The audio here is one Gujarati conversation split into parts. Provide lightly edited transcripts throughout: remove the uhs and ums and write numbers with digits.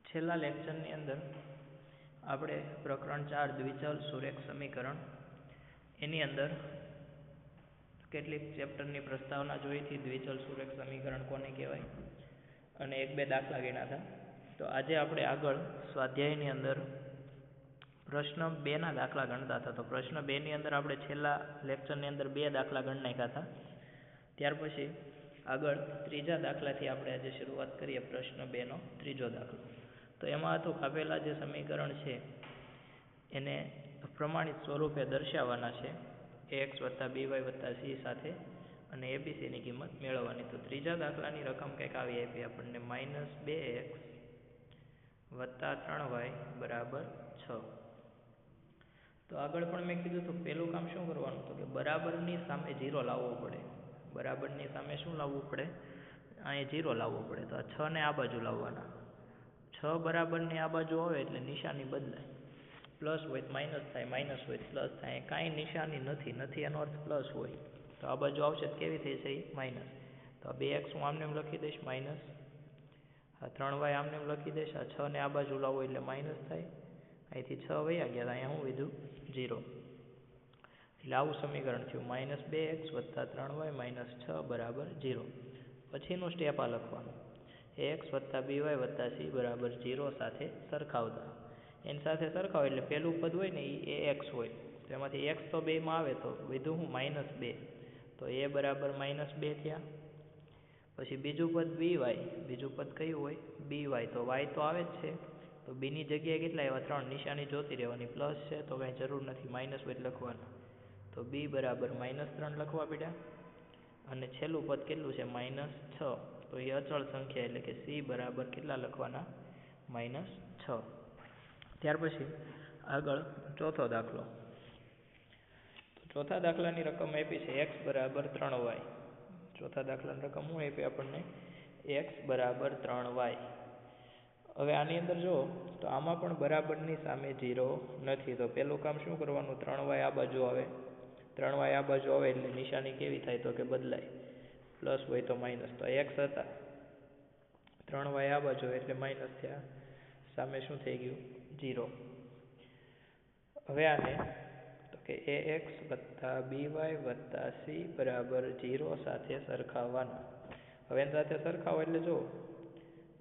છેલ્લા લેક્ચરની અંદર આપણે પ્રકરણ 4 દ્વિચલ સુરેખ સમીકરણ એની અંદર કેટલીક ચેપ્ટરની પ્રસ્તાવના જોઈ હતી. દ્વિચલ સુરેખ સમીકરણ કોને કહેવાય અને એક બે દાખલા ગણ્યા હતા. તો આજે આપણે આગળ સ્વાધ્યાયની અંદર પ્રશ્ન 2 ના દાખલા ગણતા હતા. તો પ્રશ્ન 2 ની અંદર આપણે છેલ્લા લેક્ચરની અંદર 2 દાખલા ગણી નાખ્યા હતા. ત્યાર પછી આગળ ત્રીજા દાખલાથી આપણે આજે શરૂઆત કરીએ. પ્રશ્ન 2 નો ત્રીજો દાખલો. તો એમાં હતું આપેલા જે સમીકરણ છે એને પ્રમાણિત સ્વરૂપે દર્શાવવાના છે ax + by + c સાથે અને abcની કિંમત મેળવવાની. તો ત્રીજા દાખલાની રકમ કંઈક આવી આપી આપણને -2x + 3y = 6. તો આગળ પણ મેં કીધું તો પહેલું કામ શું કરવાનું તો કે બરાબરની સામે 0 લાવવો પડે. બરાબરની સામે શું લાવવું પડે? અહીંયા 0 લાવવો પડે. તો આ 6 ને આ બાજુ લાવવાના. 6 બરાબરની આ બાજુ આવે એટલે નિશાની બદલાય. પ્લસ હોય તો માઇનસ થાય, માઇનસ હોય તો પ્લસ થાય. કાંઈ નિશાની નથી એનો અર્થ પ્લસ હોય. તો આ બાજુ આવશે તો કેવી થઈ છે? માઇનસ. તો આ 2x હું આમને એમ લખી દઈશ માઇનસ. આ 3y આમને એમ લખી દઈશ. આ 6 ને આ બાજુ લાવો એટલે માઇનસ થાય. અહીંથી 6 વયા ગયા, અહીંયા શું વિધું? 0. એટલે આવું સમીકરણ થયું -2x + 3y - 6 = 0. પછીનું સ્ટેપ આ લખવાનું ax + by + c = 0 સાથે સરખાવતા. એની સાથે સરખાવ એટલે પહેલું પદ હોય ને એ ax હોય. તો એમાંથી x તો બેમાં આવે તો વિધું હું -2. તો a બરાબર -2 થયા. પછી બીજું પદ by. બીજું પદ કયું હોય? by. તો y તો આવે જ છે. તો b ની જગ્યાએ કેટલા આવ્યા? 3. નિશાની જોતી રહેવાની. પ્લસ છે તો કાંઈ જરૂર નથી, માઇનસ હોય લખવાનું. તો b બરાબર -3 લખવા પડ્યા. અને છેલ્લું પદ કેટલું છે? -6. તો એ અચળ સંખ્યા એટલે કે c બરાબર કેટલા લખવાના? -6. ત્યાર પછી આગળ ચોથો દાખલો. તો ચોથા દાખલાની રકમ આપી છે x = 3y. ચોથા દાખલાની રકમ શું આપી આપણને? x = 3y. હવે આની અંદર જો તો આમાં પણ બરાબરની સામે 0 નથી. તો પહેલું કામ શું કરવાનું? 3y આ બાજુ આવે. 3y આ બાજુ આવે એટલે નિશાની કેવી થાય તો કે બદલાય. પ્લસ હોય તો માઇનસ. તો x હતા, 3y આ બાજુ એટલે માઇનસ થયા. સામે શું થઈ ગયું? 0. હવે આને તો કે ax + by + c = 0 સાથે સરખાવવાના. હવે એની સાથે સરખાવો એટલે જો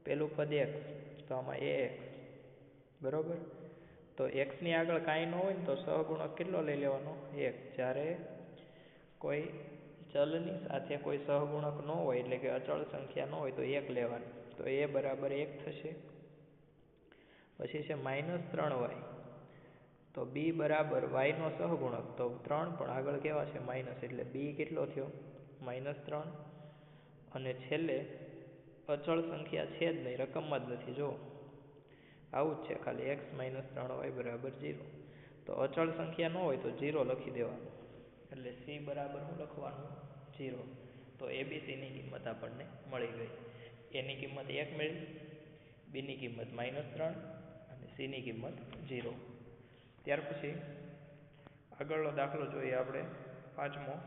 પેલું પદ x તો આમાં ax બરોબર. તો x ની આગળ કાંઈ ન હોય ને તો સહગુણક કેટલો લઈ લેવાનો? 1. જ્યારે કોઈ ચલની સાથે કોઈ સહગુણક ન હોય એટલે કે અચળ સંખ્યા ન હોય તો 1 લેવાની. તો a બરાબર 1 થશે. પછી છે -3y. તો b બરાબર y નો સહગુણક તો 3 પણ આગળ કેવા છે? માઇનસ. એટલે b કેટલો થયો? -3. અને છેલ્લે અચળ સંખ્યા છે જ નહીં, રકમમાં જ નથી. જો આવું જ છે, ખાલી x - 3y = 0. તો અચળ સંખ્યા ન હોય તો 0 લખી દેવાનું. એટલે c બરાબર શું લખવાનું? 0. તો abcની કિંમત આપણને મળી ગઈ. એની કિંમત 1 મેળવી, બીની કિંમત -3 અને cની કિંમત 0. ત્યાર પછી આગળનો દાખલો જોઈએ આપણે પાંચમા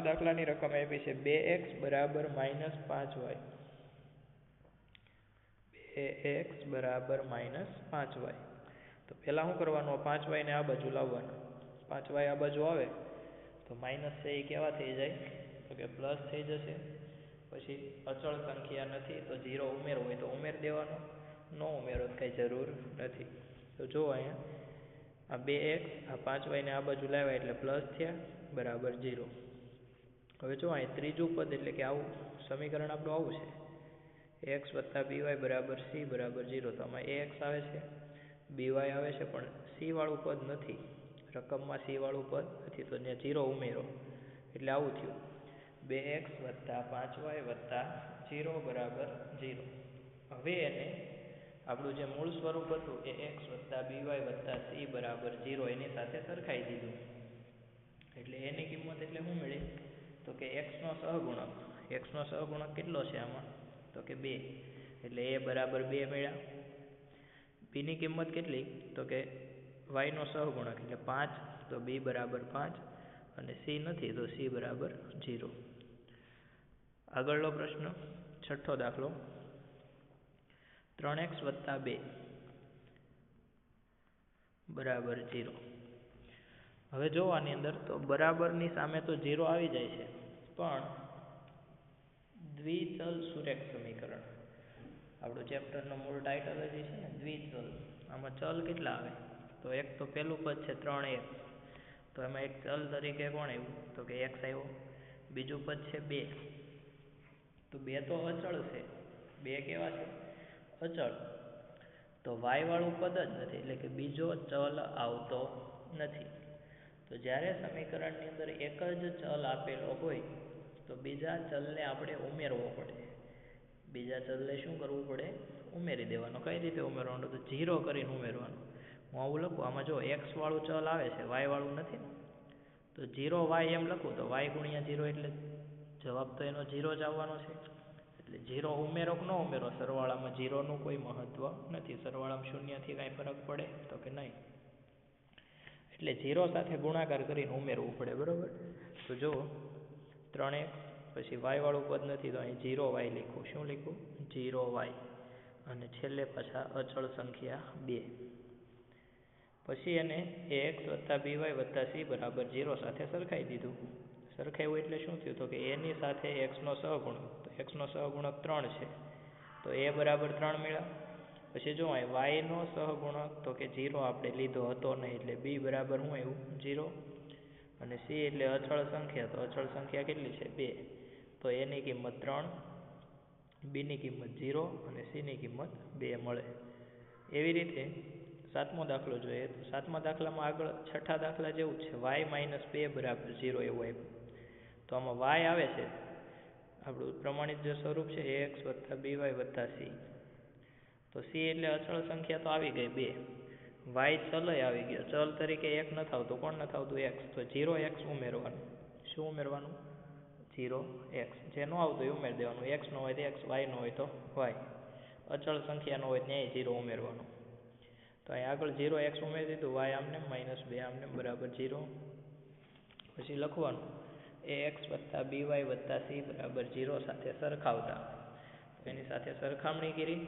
દાખલાની રકમ આપી છે 2x = -5y. 2x = -5y. તો પહેલાં શું કરવાનું? 5y ને આ બાજુ લાવવાના. 5y આ બાજુ આવે તો માઇનસ છે એ કેવા થઈ જાય? તો કે પ્લસ થઈ જશે. પછી અચળ સંખ્યા નથી તો 0 ઉમેરવો હોય તો ઉમેર દેવાનો, ન ઉમેરો તો કંઈ જરૂર નથી. તો જો અહીંયા આ 2x આ 5y ને આ બાજુ લાવ્યા એટલે પ્લસ થયા બરાબર 0. હવે જો અહીં ત્રીજું પદ એટલે કે આવું સમીકરણ આપણું આવું છે ax + by = c = 0. તો આમાં ax આવે છે, by આવે છે, પણ c વાળું પદ નથી. રકમમાં c વાળું પદ નથી તો ત્યાં 0 ઉમેરો એટલે આવું થયું 2x + 5y + 0 = 0. હવે એને આપણું જે મૂળ સ્વરૂપ હતું એ ax + by + c = 0 એની સાથે સરખાઈ દીધું. એટલે એની કિંમત એટલે શું મળી? તો કે x નો સહગુણક. x નો સહગુણક કેટલો છે આમાં? તો કે 2. એટલે a બરાબર 2 મળ્યા. b ની કિંમત કેટલી? તો કે y નો સહગુણક એટલે 5. તો b બરાબર 5 અને c નથી તો c બરાબર 0. આગળનો પ્રશ્ન છઠ્ઠો દાખલો. 3x વત્તા 2 બરાબર 0. હવે જો આની અંદર તો બરાબરની સામે તો 0 આવી જાય છે, પણ દ્વિચલ સુરેખ સમીકરણ, આપણું ચેપ્ટરનું મૂળ ટાઇટલ જ છે ને, દ્વિચલ. આમાં ચલ કેટલા આવે? તો એક તો પહેલું પદ છે 3x, તો એમાં એક ચલ તરીકે કોણ આવ્યું? તો કે x આવ્યો. બીજું પદ છે 2, તો 2 તો અચળ છે. 2 કેવા છે? અચળ. તો y વાળું પદ જ નથી, એટલે કે બીજો ચલ આવતો નથી. તો જ્યારે સમીકરણની અંદર એક જ ચલ આપેલો હોય તો બીજા ચલને આપણે ઉમેરવો પડે. બીજા ચલને શું કરવું પડે? ઉમેરી દેવાનો. કઈ રીતે ઉમેરવાનું? તો 0 કરીને ઉમેરવાનું. હું આવું લખું, આમાં જો x વાળું ચલ આવે છે, y વાળું નથી, તો 0y એમ લખું તો y ગુણ્યા 0 એટલે જવાબ તો એનો 0 જ આવવાનો છે. એટલે 0 ઉમેરો કે ન ઉમેરો, સરવાળામાં 0નું કોઈ મહત્વ નથી. સરવાળામાં શૂન્યથી કાંઈ ફરક પડે? તો કે નહીં. એટલે 0 સાથે ગુણાકાર કરીને ઉમેરવું પડે, બરાબર? તો જો 3x, પછી y વાળું પદ નથી તો અહીં 0y લખું. શું લખું? 0y. અને છેલ્લે પાછા અચળ સંખ્યા 2. પછી એને ax વત્તા by વત્તા c બરાબર 0 સાથે સરખાઈ દીધું. સરખાવ્યું એટલે શું થયું? તો કે એની સાથે xનો સહગુણક, તો xનો સહગુણક 3 છે, તો a બરાબર 3 મળ્યા. પછી જો અહીં yનો સહગુણક તો કે 0 આપણે લીધો હતો નહીં, એટલે b બરાબર શું આવ્યું? 0. અને c એટલે અચળ સંખ્યા, તો અચળ સંખ્યા કેટલી છે? 2. તો એની કિંમત 3, બીની કિંમત 0 અને સીની કિંમત 2 મળે. એવી રીતે સાતમો દાખલો જોઈએ. તો સાતમા દાખલામાં આગળ છઠ્ઠા દાખલા જેવું છે, y - 2 બરાબર 0 એવું આપ્યું. તો આમાં y આવે છે, આપણું પ્રમાણિત જે સ્વરૂપ છે ax વત્તા by વત્તા c. તો c એટલે અચળ સંખ્યા તો આવી ગઈ 2, y ચલય આવી ગયો. ચલ તરીકે 1 નથી આવતું. કોણ નથી આવતું? x. તો 0x ઉમેરવાનું. શું ઉમેરવાનું? 0x. જે ન આવતું એ ઉમેરી દેવાનું. x નો હોય તો x, y નો હોય તો y. અચળ સંખ્યા નો હોય ત્યાં 0 ઉમેરવાનું. તો અહીં આગળ 0x ઉમેરી દીધું, y આમને -2 આમને બરાબર 0. પછી લખવાનું ax વત્તા by વત્તા c બરાબર 0 સાથે સરખાવતા. તો એની સાથે સરખામણી કરી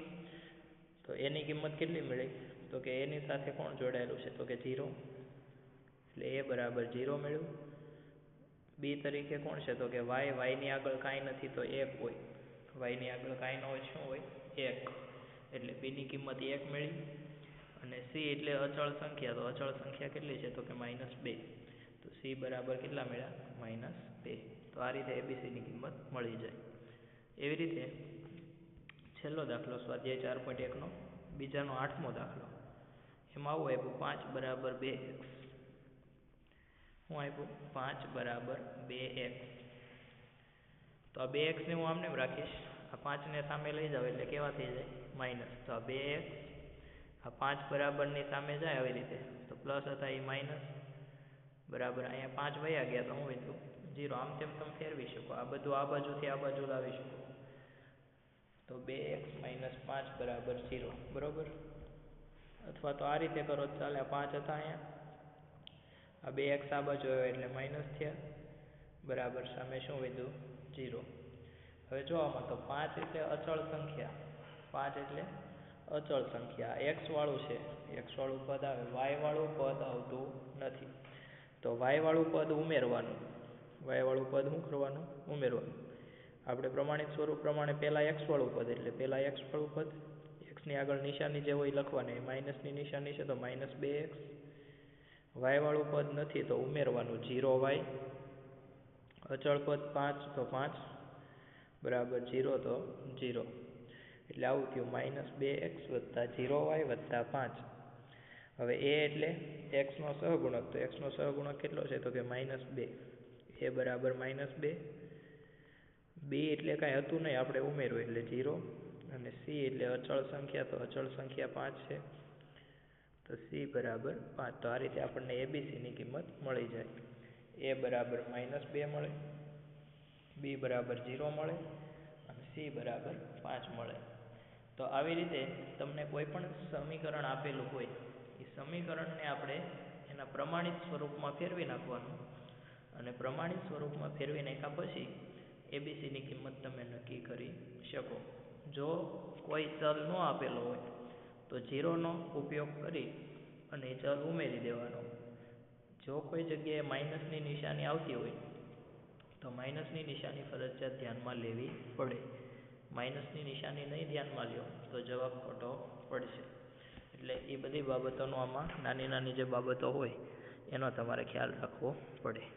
તો એની કિંમત કેટલી મળી? તો કે એની સાથે કોણ જોડાયેલું છે? તો કે 0. એટલે a બરાબર 0 મળ્યું. b તરીકે કોણ છે? તો કે y ની આગળ કાંઈ નથી તો 1 હોય. y ની આગળ કાંઈ ન હોય, શું હોય? 1. એટલે b ની કિંમત 1 મળી. અને c એટલે અચળ સંખ્યા, તો અચળ સંખ્યા કેટલી છે? તો કે -2. તો c બરાબર કેટલા મળ્યા? -2. તો આ રીતે abc ની કિંમત મળી જાય. એવી રીતે છેલ્લો દાખલો સ્વાધ્યાય 4.1 નો બીજાનો 8મો દાખલો. એમાં આવું આપ્યું, 5 બરાબર 2x. શું આપ્યું? 5 બરાબર 2x. તો આ 2x ને હું આમને રાખીશ, આ 5 ને સામે લઈ જાવ એટલે કેવા થઈ જાય? માઇનસ. તો આ 2x આ 5 બરાબરની સામે જાય આવી રીતે, તો પ્લસ હતા એ માઇનસ બરાબર. અહીંયા 5 વયા ગયા તો શું વધ્યું? 0. આમ તેમ તમે ફેરવી શકો, આ બધું આ બાજુથી આ બાજુ લાવી શકો. તો 2x - 5 બરાબર 0, બરાબર. અથવા તો આ રીતે કરો ચાલે. આ 5 હતા અહીંયા, આ 2x આ બાજુ આવ્યા એટલે માઇનસ થયા બરાબર. સામે શું વધ્યું? 0. હવે જો આમાં તો 5 એટલે અચળ સંખ્યા, 5 એટલે અચળ સંખ્યા. x વાળું છે, x વાળું પદ આવે, y વાળું પદ આવતું નથી. તો y વાળું પદ ઉમેરવાનું. y વાળું પદ શું કરવાનું? ઉમેરવાનું. આપણે પ્રમાણિત સ્વરૂપ પ્રમાણે પહેલાં x વાળું પદ, એટલે પહેલાં x વાળું પદ, x ની આગળ નિશાની જે હોય લખવાની, માઇનસની નિશાની છે તો -2x. y વાળું પદ નથી તો ઉમેરવાનું 0y. અચળ પદ 5 તો 5 બરાબર 0 તો 0. એટલે આવું થયું -2x વત્તા 0y વત્તા 5. હવે a એટલે x નો સહગુણક, તો x નો સહગુણક કેટલો છે? તો કે -2. a બરાબર -2. b એટલે કાંઈ હતું નહીં, આપણે ઉમેર્યું એટલે 0. અને c એટલે અચળ સંખ્યા, તો અચળ સંખ્યા 5 છે, તો c બરાબર 5. તો આ રીતે આપણને abc ની કિંમત મળી જાય. a બરાબર -2 મળે, b બરાબર 0 મળે અને c બરાબર 5 મળે. તો આવી રીતે તમને કોઈ પણ સમીકરણ આપેલું હોય, એ સમીકરણને આપણે એના પ્રમાણિત સ્વરૂપમાં ફેરવી નાખવાનું, અને પ્રમાણિત સ્વરૂપમાં ફેરવી નાખ્યા પછી abc ની કિંમત તમે નક્કી કરી શકો. જો કોઈ ચલ ન આપેલો હોય તો 0નો ઉપયોગ કરી અને ચલ ઉમેરી દેવાનો. જો કોઈ જગ્યાએ માઇનસની નિશાની આવતી હોય તો માઇનસની નિશાની ફરજિયાત ધ્યાનમાં લેવી પડે. માઇનસની નિશાની નહીં ધ્યાનમાં લ્યો તો જવાબ ખોટો પડશે. એટલે એ બધી બાબતોનો આમાં નાની નાની જે બાબતો હોય એનો તમારે ખ્યાલ રાખવો પડે.